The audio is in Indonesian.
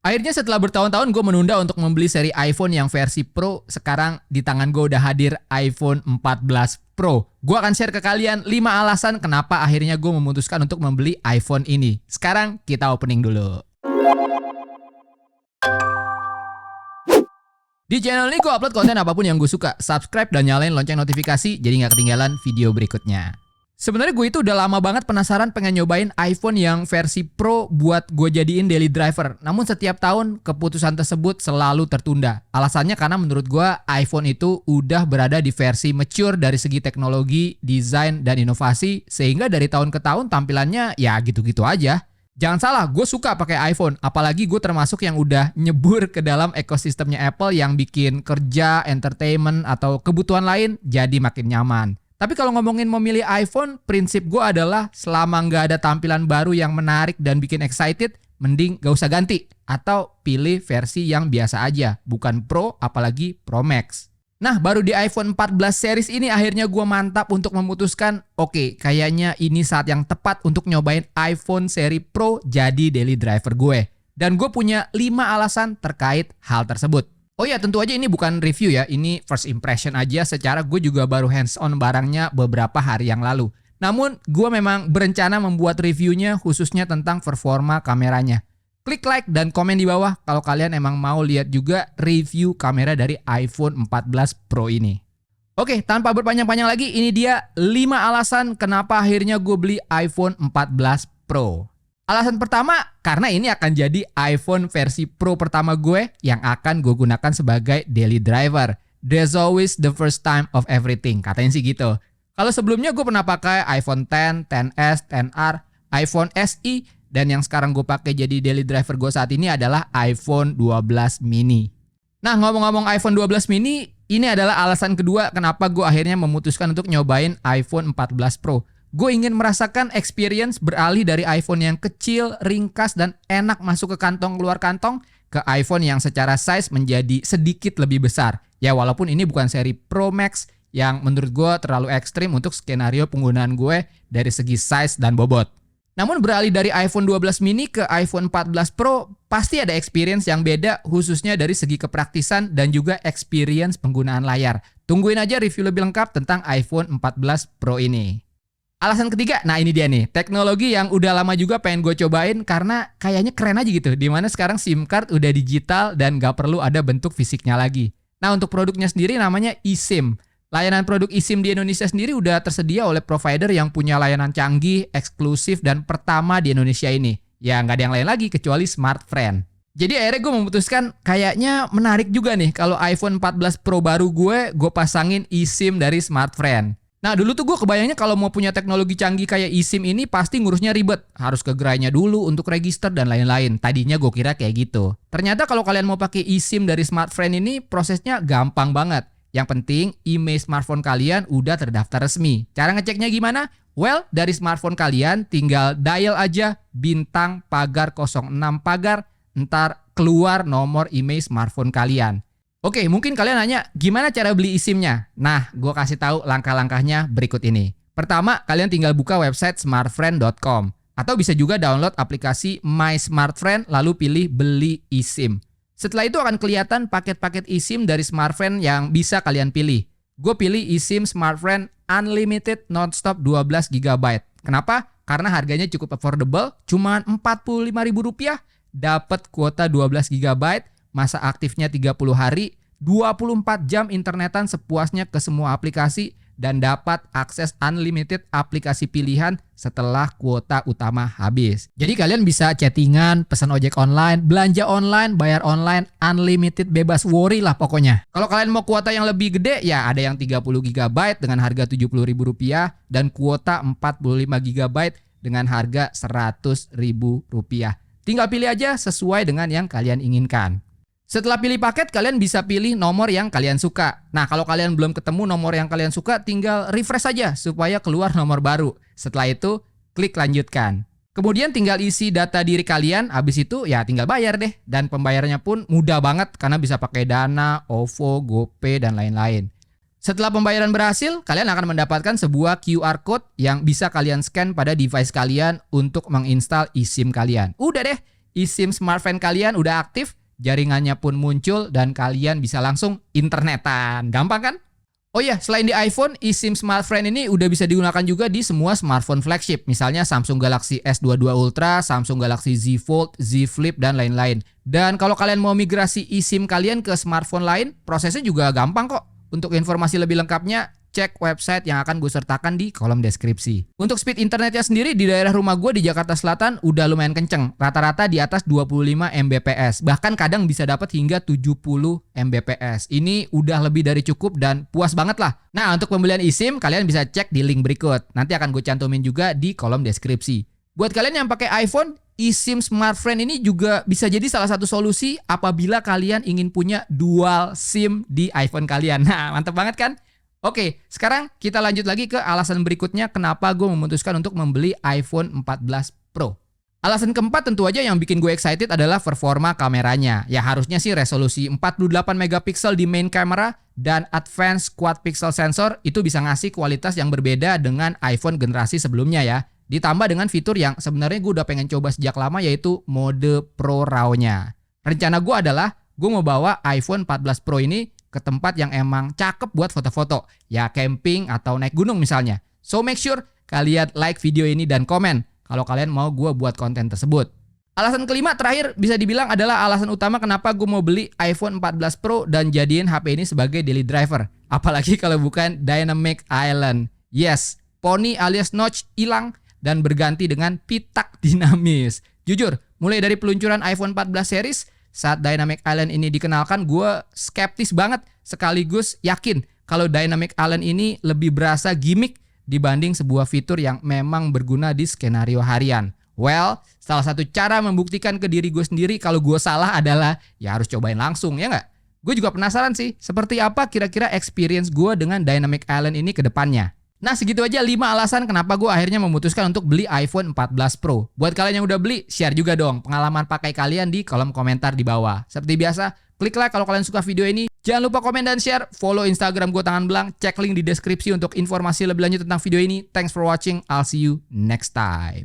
Akhirnya setelah bertahun-tahun gue menunda untuk membeli seri iPhone yang versi Pro, sekarang di tangan gue udah hadir iPhone 14 Pro. Gue akan share ke kalian 5 alasan kenapa akhirnya gue memutuskan untuk membeli iPhone ini. Sekarang kita opening dulu. Di channel ini gue upload konten apapun yang gue suka. Subscribe dan nyalain lonceng notifikasi jadi gak ketinggalan video berikutnya. Sebenarnya gue itu udah lama banget penasaran pengen nyobain iPhone yang versi Pro buat gue jadiin daily driver. Namun setiap tahun keputusan tersebut selalu tertunda. Alasannya karena menurut gue iPhone itu udah berada di versi mature dari segi teknologi, desain, dan inovasi. Sehingga dari tahun ke tahun tampilannya ya gitu-gitu aja. Jangan salah, gue suka pakai iPhone. Apalagi gue termasuk yang udah nyebur ke dalam ekosistemnya Apple yang bikin kerja, entertainment, atau kebutuhan lain jadi makin nyaman. Tapi kalau ngomongin memilih iPhone, prinsip gue adalah selama nggak ada tampilan baru yang menarik dan bikin excited, mending gak usah ganti. Atau pilih versi yang biasa aja, bukan Pro apalagi Pro Max. Nah, baru di iPhone 14 series ini akhirnya gue mantap untuk memutuskan, oke, kayaknya ini saat yang tepat untuk nyobain iPhone seri Pro jadi daily driver gue. Dan gue punya 5 alasan terkait hal tersebut. Oh ya, tentu aja ini bukan review ya, ini first impression aja secara gue juga baru hands on barangnya beberapa hari yang lalu. Namun gue memang berencana membuat reviewnya khususnya tentang performa kameranya. Klik like dan komen di bawah kalau kalian emang mau lihat juga review kamera dari iPhone 14 Pro ini. Oke, tanpa berpanjang-panjang lagi, ini dia 5 alasan kenapa akhirnya gue beli iPhone 14 Pro. Alasan pertama, karena ini akan jadi iPhone versi Pro pertama gue yang akan gue gunakan sebagai daily driver. There's always the first time of everything, katanya sih gitu. Kalau sebelumnya gue pernah pakai iPhone X, XS, XR, iPhone SE, dan yang sekarang gue pakai jadi daily driver gue saat ini adalah iPhone 12 mini. Nah, ngomong-ngomong iPhone 12 mini, ini adalah alasan kedua kenapa gue akhirnya memutuskan untuk nyobain iPhone 14 Pro. Gue ingin merasakan experience beralih dari iPhone yang kecil, ringkas, dan enak masuk ke kantong keluar kantong ke iPhone yang secara size menjadi sedikit lebih besar. Ya walaupun ini bukan seri Pro Max yang menurut gue terlalu ekstrim untuk skenario penggunaan gue dari segi size dan bobot. Namun beralih dari iPhone 12 mini ke iPhone 14 Pro pasti ada experience yang beda khususnya dari segi kepraktisan dan juga experience penggunaan layar. Tungguin aja review lebih lengkap tentang iPhone 14 Pro ini. Alasan ketiga, nah ini dia nih, teknologi yang udah lama juga pengen gue cobain karena kayaknya keren aja gitu. Dimana sekarang SIM card udah digital dan gak perlu ada bentuk fisiknya lagi. Nah untuk produknya sendiri namanya eSIM. Layanan produk eSIM di Indonesia sendiri udah tersedia oleh provider yang punya layanan canggih, eksklusif, dan pertama di Indonesia ini. Ya gak ada yang lain lagi kecuali Smartfren. Jadi akhirnya gue memutuskan kayaknya menarik juga nih kalau iPhone 14 Pro baru gue pasangin eSIM dari Smartfren. Nah dulu tuh gue kebayangnya kalau mau punya teknologi canggih kayak eSIM ini pasti ngurusnya ribet. Harus ke gerainya dulu untuk register dan lain-lain. Tadinya gue kira kayak gitu. Ternyata kalau kalian mau pakai eSIM dari Smartfren ini prosesnya gampang banget. Yang penting email smartphone kalian udah terdaftar resmi. Cara ngeceknya gimana? Well, dari smartphone kalian tinggal dial aja bintang pagar 06 pagar. Ntar keluar nomor email smartphone kalian. Oke, mungkin kalian nanya, gimana cara beli eSIM-nya? Nah, gue kasih tahu langkah-langkahnya berikut ini. Pertama, kalian tinggal buka website smartfren.com. Atau bisa juga download aplikasi My Smartfren lalu pilih beli eSIM. Setelah itu akan kelihatan paket-paket eSIM dari Smartfren yang bisa kalian pilih. Gue pilih eSIM Smartfren Unlimited Nonstop 12 GB. Kenapa? Karena harganya cukup affordable, cuma Rp45.000, dapat kuota 12 GB, masa aktifnya 30 hari, 24 jam internetan sepuasnya ke semua aplikasi, dan dapat akses unlimited aplikasi pilihan setelah kuota utama habis. Jadi kalian bisa chattingan, pesan ojek online, belanja online, bayar online, unlimited bebas worry lah pokoknya. Kalau kalian mau kuota yang lebih gede, ya ada yang 30 GB dengan harga Rp70.000 dan kuota 45 GB dengan harga Rp100.000. Tinggal pilih aja sesuai dengan yang kalian inginkan. Setelah pilih paket, kalian bisa pilih nomor yang kalian suka. Nah, kalau kalian belum ketemu nomor yang kalian suka, tinggal refresh aja supaya keluar nomor baru. Setelah itu, klik lanjutkan. Kemudian tinggal isi data diri kalian, habis itu ya tinggal bayar deh. Dan pembayarannya pun mudah banget karena bisa pakai Dana, OVO, GoPay, dan lain-lain. Setelah pembayaran berhasil, kalian akan mendapatkan sebuah QR Code yang bisa kalian scan pada device kalian untuk menginstal eSIM kalian. Udah deh, eSIM smartphone kalian udah aktif, jaringannya pun muncul, dan kalian bisa langsung internetan. Gampang kan? Oh iya, selain di iPhone, eSIM smartphone ini udah bisa digunakan juga di semua smartphone flagship. Misalnya Samsung Galaxy S22 Ultra, Samsung Galaxy Z Fold, Z Flip, dan lain-lain. Dan kalau kalian mau migrasi eSIM kalian ke smartphone lain, prosesnya juga gampang kok. Untuk informasi lebih lengkapnya, cek website yang akan gue sertakan di kolom deskripsi. Untuk speed internetnya sendiri di daerah rumah gue di Jakarta Selatan udah lumayan kenceng. Rata-rata di atas 25 Mbps. Bahkan kadang bisa dapat hingga 70 Mbps. Ini udah lebih dari cukup dan puas banget lah. Nah, untuk pembelian eSIM kalian bisa cek di link berikut. Nanti akan gue cantumin juga di kolom deskripsi. Buat kalian yang pakai iPhone, eSIM smartphone ini juga bisa jadi salah satu solusi apabila kalian ingin punya dual SIM di iPhone kalian. Nah, mantap banget kan? Oke, sekarang kita lanjut lagi ke alasan berikutnya kenapa gue memutuskan untuk membeli iPhone 14 Pro. Alasan keempat tentu aja yang bikin gue excited adalah performa kameranya. Ya harusnya sih resolusi 48 megapiksel di main camera dan advanced quad pixel sensor itu bisa ngasih kualitas yang berbeda dengan iPhone generasi sebelumnya ya. Ditambah dengan fitur yang sebenarnya gue udah pengen coba sejak lama yaitu mode Pro RAW-nya. Rencana gue adalah gue mau bawa iPhone 14 Pro ini ke tempat yang emang cakep buat foto-foto. Ya camping atau naik gunung misalnya. So make sure kalian like video ini dan komen kalau kalian mau gue buat konten tersebut. Alasan kelima terakhir bisa dibilang adalah alasan utama kenapa gue mau beli iPhone 14 Pro dan jadiin HP ini sebagai daily driver. Apalagi kalau bukan Dynamic Island. Yes, poni alias notch hilang dan berganti dengan pitak dinamis. Jujur, mulai dari peluncuran iPhone 14 series, saat Dynamic Island ini dikenalkan, gue skeptis banget sekaligus yakin kalau Dynamic Island ini lebih berasa gimmick dibanding sebuah fitur yang memang berguna di skenario harian. Well, salah satu cara membuktikan ke diri gue sendiri kalau gue salah adalah ya harus cobain langsung, ya nggak? Gue juga penasaran sih, seperti apa kira-kira experience gue dengan Dynamic Island ini ke depannya. Nah segitu aja 5 alasan kenapa gue akhirnya memutuskan untuk beli iPhone 14 Pro. Buat kalian yang udah beli, share juga dong pengalaman pakai kalian di kolom komentar di bawah. Seperti biasa, klik like kalau kalian suka video ini. Jangan lupa komen dan share, follow Instagram gue Tangan Belang, cek link di deskripsi untuk informasi lebih lanjut tentang video ini. Thanks for watching, I'll see you next time.